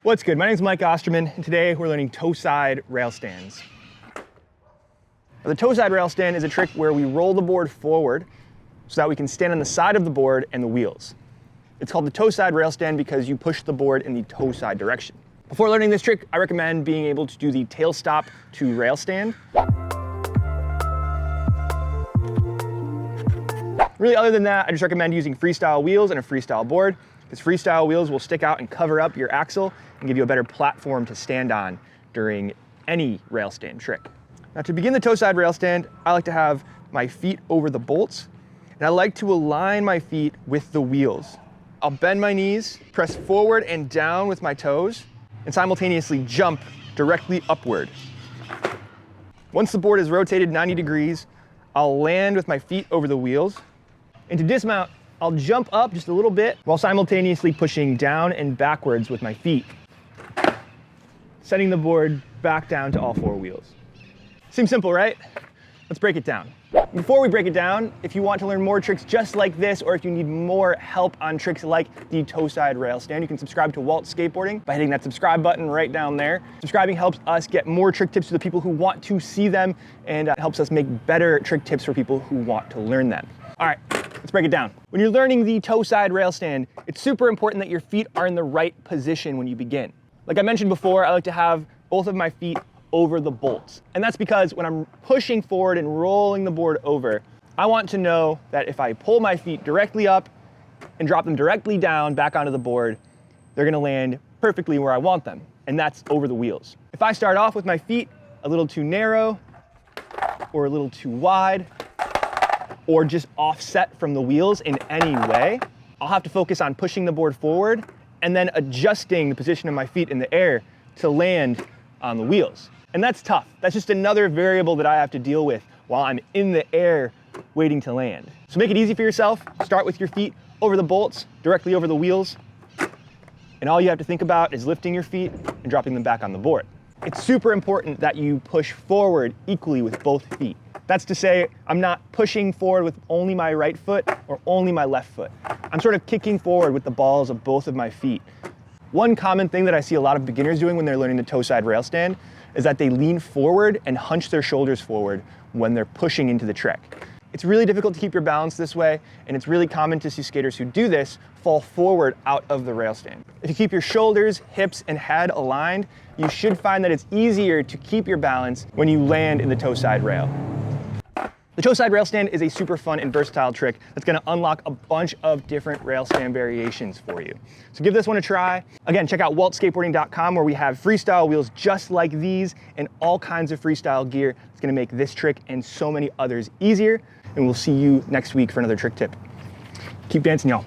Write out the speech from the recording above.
What's good? My name is Mike Osterman, and today we're learning toe side rail stands. The toe side rail stand is a trick where we roll the board forward so that we can stand on the side of the board and the wheels. It's called the toe side rail stand because you push the board in the toe side direction. Before learning this trick, I recommend being able to do the tail stop to rail stand. Really, other than that, I just recommend using freestyle wheels and a freestyle board, because freestyle wheels will stick out and cover up your axle and give you a better platform to stand on during any rail stand trick. Now, to begin the toe side rail stand, I like to have my feet over the bolts, and I like to align my feet with the wheels. I'll bend my knees, press forward and down with my toes, and simultaneously jump directly upward. Once the board is rotated 90 degrees, I'll land with my feet over the wheels. And to dismount, I'll jump up just a little bit while simultaneously pushing down and backwards with my feet, setting the board back down to all four wheels. Seems simple, right? Let's break it down. Before we break it down, if you want to learn more tricks just like this, or if you need more help on tricks like the toe side rail stand, you can subscribe to Waltz Skateboarding by hitting that subscribe button right down there. Subscribing helps us get more trick tips to the people who want to see them, and helps us make better trick tips for people who want to learn them. All right, let's break it down. When you're learning the toe side rail stand, it's super important that your feet are in the right position when you begin. Like I mentioned before, I like to have both of my feet over the bolts. And that's because when I'm pushing forward and rolling the board over, I want to know that if I pull my feet directly up and drop them directly down back onto the board, they're gonna land perfectly where I want them, and that's over the wheels. If I start off with my feet a little too narrow, or a little too wide, or just offset from the wheels in any way, I'll have to focus on pushing the board forward and then adjusting the position of my feet in the air to land on the wheels. And that's tough. That's just another variable that I have to deal with while I'm in the air waiting to land. So make it easy for yourself. Start with your feet over the bolts, directly over the wheels. And all you have to think about is lifting your feet and dropping them back on the board. It's super important that you push forward equally with both feet. That's to say, I'm not pushing forward with only my right foot or only my left foot. I'm sort of kicking forward with the balls of both of my feet. One common thing that I see a lot of beginners doing when they're learning the toe side rail stand is that they lean forward and hunch their shoulders forward when they're pushing into the trick. It's really difficult to keep your balance this way, and it's really common to see skaters who do this fall forward out of the rail stand. If you keep your shoulders, hips, and head aligned, you should find that it's easier to keep your balance when you land in the toe side rail. The toe side rail stand is a super fun and versatile trick that's gonna unlock a bunch of different rail stand variations for you. So give this one a try. Again, check out waltzskateboarding.com, where we have freestyle wheels just like these and all kinds of freestyle gear that's gonna make this trick and so many others easier. And we'll see you next week for another trick tip. Keep dancing, y'all.